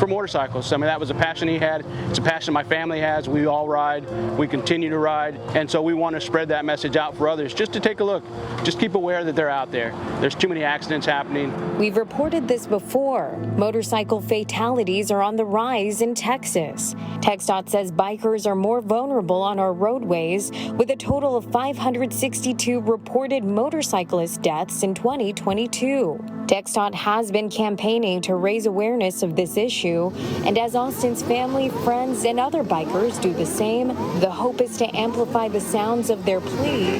for motorcycles. I mean, that was a passion he had. It's a passion my family has. We all ride. We continue to ride. And so we want to spread that message out for others, just to take a look. Just keep aware that they're out there. There's too many accidents happening. We've reported this before. Motorcycle fatalities are on the rise in Texas. TxDOT says bikers are more vulnerable on our roadways, with a total of 562 reported motorcyclist deaths in 2022. TxDOT has been campaigning to raise awareness of this issue, and as Austin's family, friends, and other bikers do the same, the hope is to amplify the sounds of their plea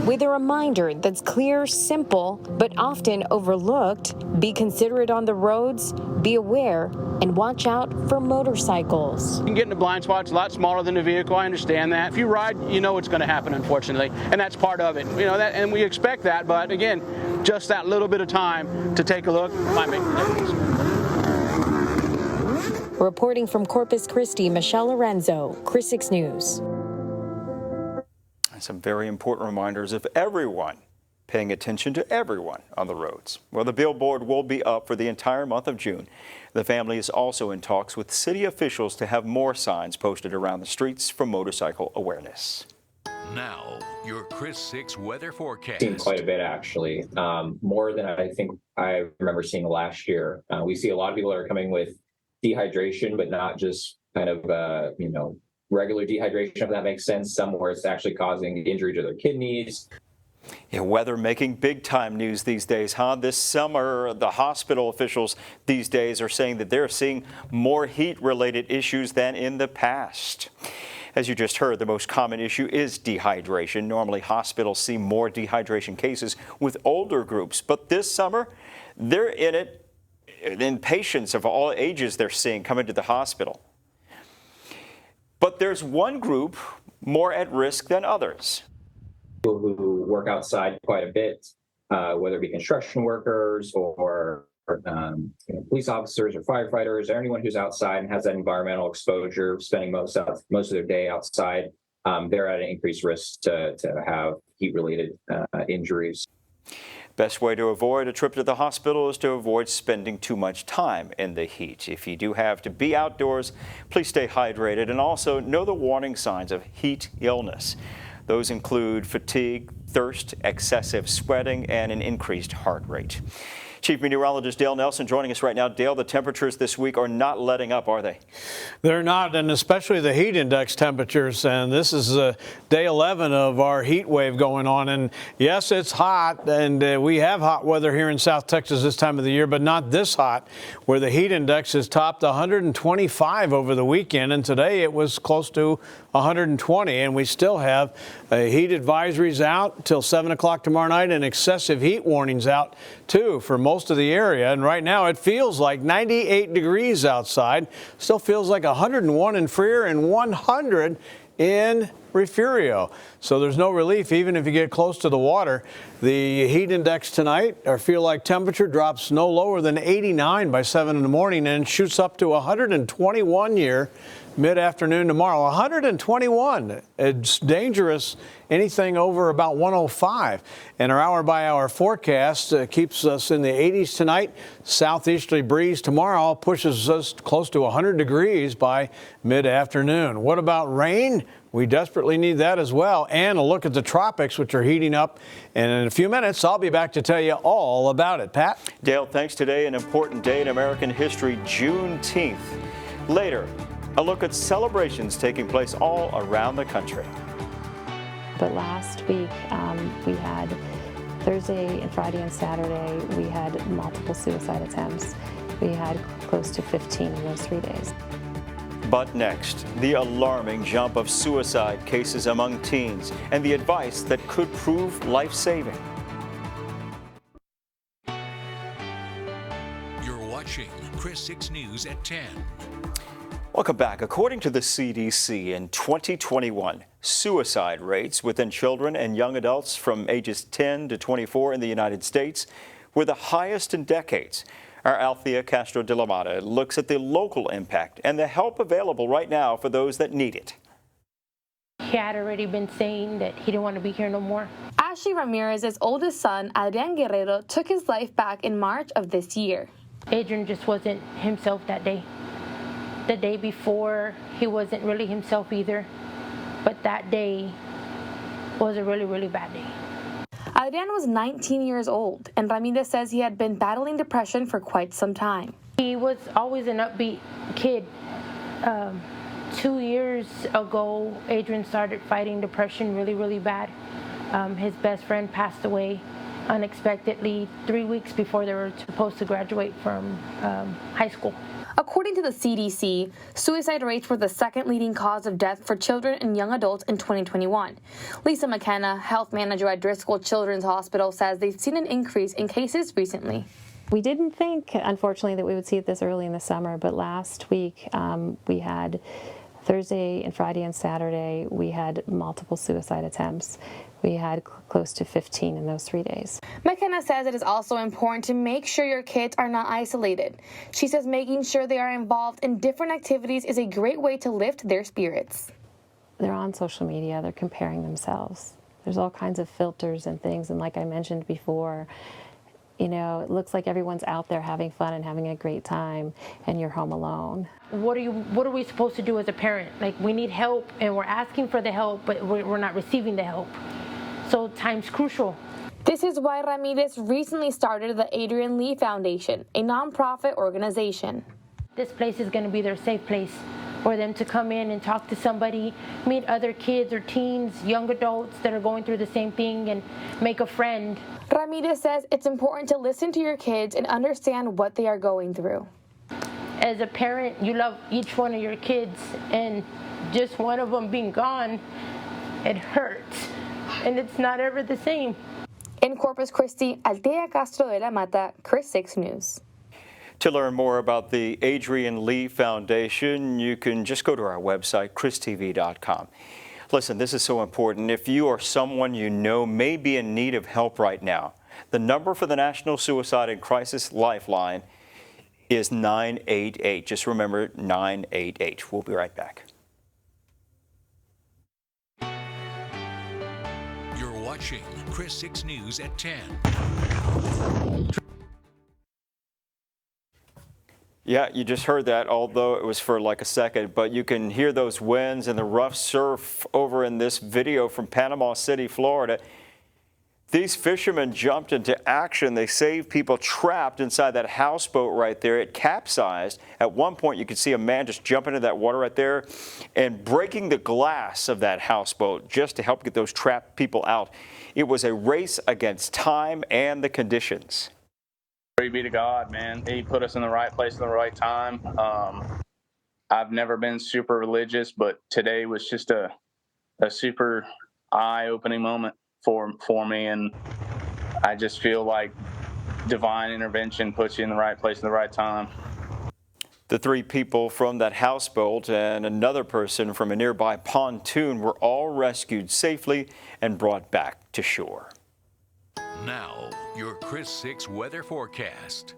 with a reminder that's clear, simple, but often overlooked. Be considerate on the roads, be aware, and watch out for motorcycles. You can get into blind spots a lot smaller than the vehicle. I understand that. If you ride, you know it's going to happen, unfortunately, and that's part of it. You know that, and we expect that. But again, just that little bit of time to take a look might make the difference. Reporting from Corpus Christi, Michelle Lorenzo, Chris 6 News. Some very important reminders of everyone paying attention to everyone on the roads. Well, the billboard will be up for the entire month of June. The family is also in talks with city officials to have more signs posted around the streets for motorcycle awareness. Now, your Chris 6 weather forecast. Seen quite a bit, actually, more than I think I remember seeing last year. We see a lot of people that are coming with dehydration, but not just kind of, regular dehydration, if that makes sense. Some where it's actually causing injury to their kidneys. Yeah, weather making big time news these days, huh? This summer, the hospital officials these days are saying that they're seeing more heat related issues than in the past. As you just heard, the most common issue is dehydration. Normally, hospitals see more dehydration cases with older groups, but this summer, they're in it. In patients of all ages they're seeing come into the hospital. But there's one group more at risk than others. People who work outside quite a bit, whether it be construction workers or police officers or firefighters, or anyone who's outside and has that environmental exposure, spending most of their day outside, they're at an increased risk to have heat-related injuries. Best way to avoid a trip to the hospital is to avoid spending too much time in the heat. If you do have to be outdoors, please stay hydrated and also know the warning signs of heat illness. Those include fatigue, thirst, excessive sweating, and an increased heart rate. Chief Meteorologist Dale Nelson joining us right now. Dale, the temperatures this week are not letting up, are they? They're not, and especially the heat index temperatures. And this is day 11 of our heat wave going on. And yes, it's hot, and we have hot weather here in South Texas this time of the year, but not this hot, where the heat index has topped 125 over the weekend. And today it was close to 120, and we still have heat advisories out till 7 o'clock tomorrow night and excessive heat warnings out, too, for most of the area. And right now it feels like 98 degrees outside. Still feels like 101 in Freer and 100 in Refugio. So there's no relief even if you get close to the water. The heat index tonight, our feel like temperature, drops no lower than 89 by 7 in the morning and shoots up to 121 here mid-afternoon tomorrow. 121. It's dangerous anything over about 105. And our hour-by-hour forecast keeps us in the 80s tonight. Southeasterly breeze tomorrow pushes us close to 100 degrees by mid-afternoon. What about rain? We desperately need that as well. And a look at the tropics, which are heating up. And in a few minutes, I'll be back to tell you all about it. Pat? Dale, thanks. Today, an important day in American history, Juneteenth. Later, a look at celebrations taking place all around the country. But last week, we had Thursday and Friday and Saturday, we had multiple suicide attempts. We had close to 15 in those 3 days. But next, the alarming jump of suicide cases among teens and the advice that could prove life-saving. You're watching Chris 6 News at 10. Welcome back. According to the CDC, in 2021, suicide rates within children and young adults from ages 10 to 24 in the United States were the highest in decades. Our Althea Castro de la Mata looks at the local impact and the help available right now for those that need it. He had already been saying that he didn't want to be here no more. Ashley Ramirez's oldest son, Adrian Guerrero, took his life back in March of this year. Adrian just wasn't himself that day. The day before, he wasn't really himself either. But that day was a really, really bad day. Adrian was 19 years old, and Ramirez says he had been battling depression for quite some time. He was always an upbeat kid. 2 years ago, Adrian started fighting depression really, really bad. His best friend passed away unexpectedly 3 weeks before they were supposed to graduate from high school. According to the CDC, suicide rates were the second leading cause of death for children and young adults in 2021. Lisa McKenna, health manager at Driscoll Children's Hospital, says they've seen an increase in cases recently. We didn't think, unfortunately, that we would see it this early in the summer, but last week we had Thursday and Friday and Saturday, we had multiple suicide attempts. We had close to 15 in those 3 days. McKenna says it is also important to make sure your kids are not isolated. She says making sure they are involved in different activities is a great way to lift their spirits. They're on social media, they're comparing themselves. There's all kinds of filters and things, and like I mentioned before, you know, it looks like everyone's out there having fun and having a great time, and you're home alone. What are we supposed to do as a parent? Like, we need help, and we're asking for the help, but we're not receiving the help. So time's crucial. This is why Ramirez recently started the Adrian Lee Foundation, a nonprofit organization. This place is going to be their safe place for them to come in and talk to somebody, meet other kids or teens, young adults that are going through the same thing, and make a friend. Ramirez says it's important to listen to your kids and understand what they are going through. As a parent, you love each one of your kids, and just one of them being gone, it hurts, and it's not ever the same. In Corpus Christi, Altea Castro de la Mata, Chris 6 News. To learn more about the Adrian Lee Foundation, you can just go to our website, christv.com. Listen, this is so important. If you or someone you know may be in need of help right now, the number for the National Suicide and Crisis Lifeline is 988. Just remember 988. We'll be right back. You're watching Chris 6 News at 10. Yeah, you just heard that, although it was for like a second, but you can hear those winds and the rough surf over in this video from Panama City, Florida. These fishermen jumped into action. They saved people trapped inside that houseboat right there. It capsized. At one point, you could see a man just jump into that water right there and breaking the glass of that houseboat just to help get those trapped people out. It was a race against time and the conditions. Glory be to God, man. He put us in the right place at the right time. I've never been super religious, but today was just a super eye-opening moment for me, and I just feel like divine intervention puts you in the right place at the right time. The three people from that houseboat and another person from a nearby pontoon were all rescued safely and brought back to shore. Now, your Chris 6 weather forecast.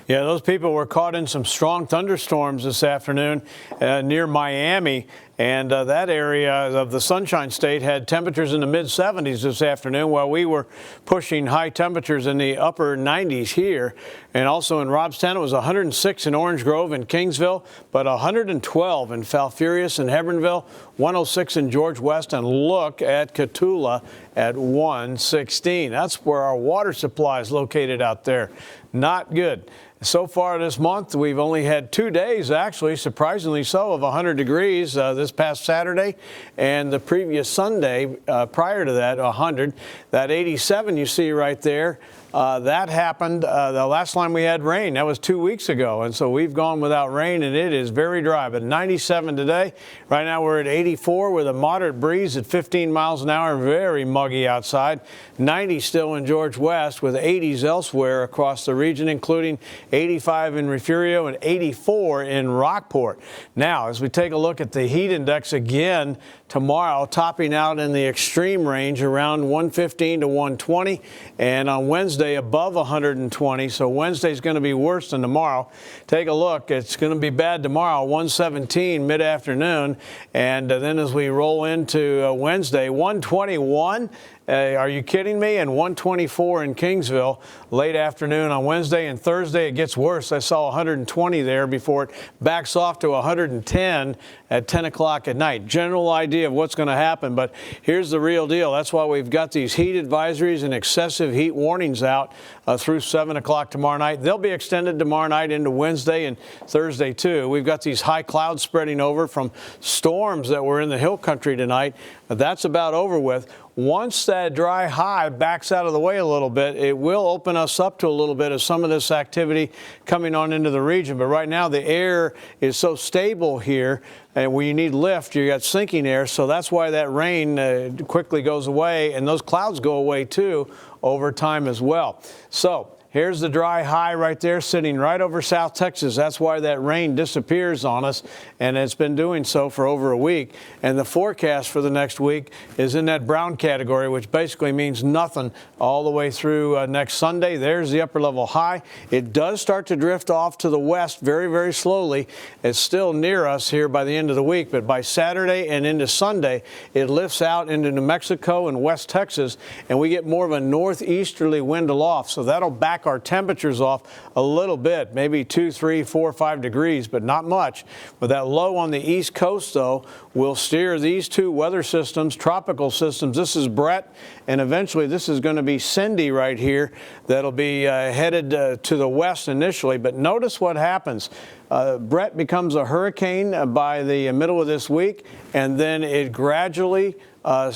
Yeah, those people were caught in some strong thunderstorms this afternoon near Miami, and that area of the Sunshine State had temperatures in the mid-70s this afternoon, while we were pushing high temperatures in the upper 90s here. And also in Robstown, it was 106 in Orange Grove and Kingsville, but 112 in Falfurrias and Hebronville, 106 in George West, and look at Cotulla at 116. That's where our water supply is located out there. Not good. So far this month, we've only had 2 days, actually, surprisingly so, of 100 degrees this past Saturday, and the previous Sunday prior to that, 100. That 87 you see right there, that happened the last time we had rain. That was 2 weeks ago, and so we've gone without rain, and it is very dry. But 97 today. Right now we're at 84 with a moderate breeze at 15 miles an hour. Very muggy outside. 90 still in George West, with 80s elsewhere across the region, including 85 in Refugio and 84 in Rockport. Now, as we take a look at the heat index again tomorrow, topping out in the extreme range around 115 to 120, and on Wednesday above 120. So Wednesday's going to be worse than tomorrow. Take a look. It's going to be bad tomorrow, 117 mid-afternoon, and then as we roll into Wednesday, 121. Are you kidding me? And 124 in Kingsville late afternoon on Wednesday and Thursday. It gets worse. I saw 120 there before it backs off to 110 at 10 o'clock at night. General idea of what's going to happen, but here's the real deal. That's why we've got these heat advisories and excessive heat warnings out through 7 o'clock tomorrow night. They'll be extended tomorrow night into Wednesday and Thursday too. We've got these high clouds spreading over from storms that were in the hill country tonight. That's about over with. Once that dry high backs out of the way a little bit, it will open us up to a little bit of some of this activity coming on into the region. But right now the air is so stable here, and when you need lift, you got sinking air. So that's why that rain quickly goes away, and those clouds go away too over time as well. So here's the dry high right there sitting right over South Texas. That's why that rain disappears on us, and it's been doing so for over a week. And the forecast for the next week is in that brown category, which basically means nothing all the way through next Sunday. There's the upper level high. It does start to drift off to the west very, very slowly. It's still near us here by the end of the week, but by Saturday and into Sunday, it lifts out into New Mexico and West Texas, and we get more of a northeasterly wind aloft. So that'll back our temperatures off a little bit, maybe 2, 3, 4, 5 degrees, but not much. But that low on the East Coast, though, will steer these two weather systems, tropical systems. This is Brett, and eventually this is going to be Cindy right here. That'll be headed to the west initially. But notice what happens. Brett becomes a hurricane by the middle of this week, and then it gradually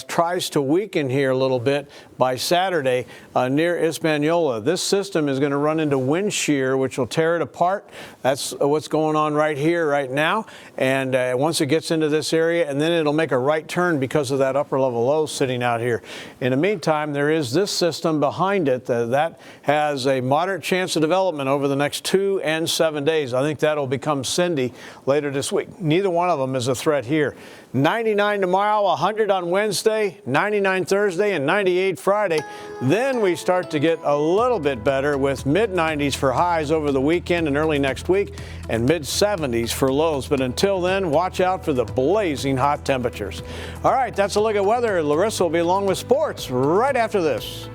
tries to weaken here a little bit by Saturday near Hispaniola. This system is going to run into wind shear, which will tear it apart. That's what's going on right here, right now. And once it gets into this area, and then it'll make a right turn because of that upper level low sitting out here. In the meantime, there is this system behind it that has a moderate chance of development over the next 2 and 7 days. I think that'll become Cindy later this week. Neither one of them is a threat here. 99 tomorrow, 100 on Wednesday, 99 Thursday, and 98 Friday. Then we start to get a little bit better with mid-90s for highs over the weekend and early next week, and mid-70s for lows. But until then, watch out for the blazing hot temperatures. All right, that's a look at weather. Larissa will be along with sports right after this.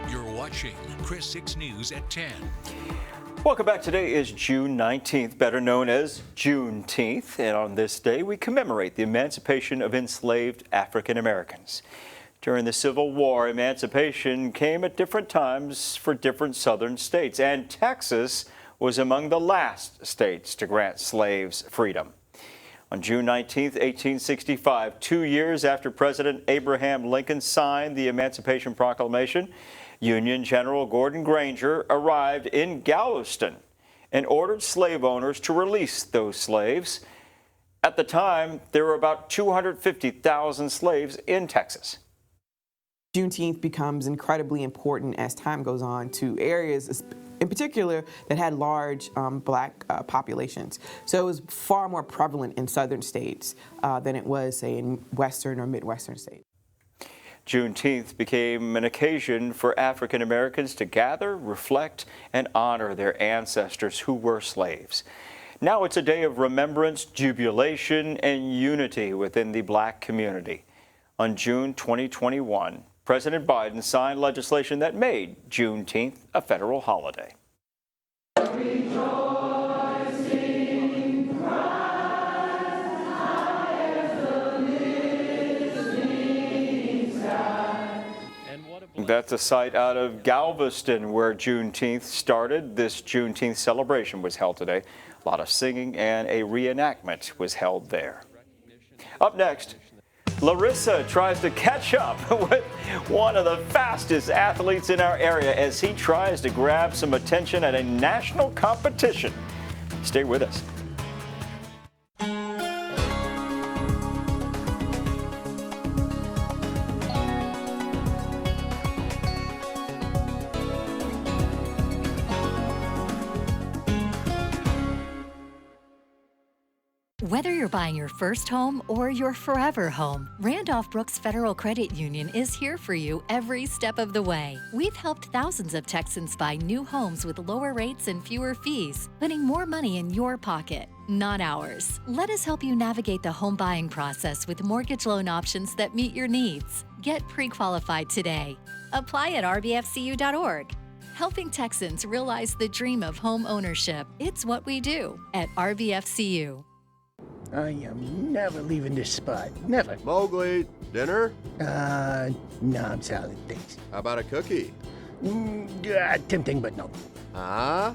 You're watching Chris 6 News at 10. Welcome back. Today is June 19th, better known as Juneteenth, and on this day we commemorate the emancipation of enslaved African Americans. During the Civil War, emancipation came at different times for different southern states, and Texas was among the last states to grant slaves freedom. On June 19, 1865, 2 years after President Abraham Lincoln signed the Emancipation Proclamation, Union General Gordon Granger arrived in Galveston and ordered slave owners to release those slaves. At the time, there were about 250,000 slaves in Texas. Juneteenth becomes incredibly important as time goes on to areas in particular that had large black populations. So it was far more prevalent in southern states than it was, say, in western or midwestern states. Juneteenth became an occasion for African Americans to gather, reflect, and honor their ancestors who were slaves. Now it's a day of remembrance, jubilation, and unity within the black community. On June 2021, President Biden signed legislation that made Juneteenth a federal holiday. That's a site out of Galveston where Juneteenth started. This Juneteenth celebration was held today. A lot of singing and a reenactment was held there. Up next, Larissa tries to catch up with one of the fastest athletes in our area as he tries to grab some attention at a national competition. Stay with us. Whether you're buying your first home or your forever home, Randolph Brooks Federal Credit Union is here for you every step of the way. We've helped thousands of Texans buy new homes with lower rates and fewer fees, putting more money in your pocket. not ours. Let us help you navigate the home buying process with mortgage loan options that meet your needs. Get pre-qualified today. Apply at rbfcu.org. Helping Texans realize the dream of home ownership. It's what we do at RBFCU. I am never leaving this spot. Never. Mowgli, dinner? No, I'm solid, thanks. How about a cookie? Tempting, but no. Huh?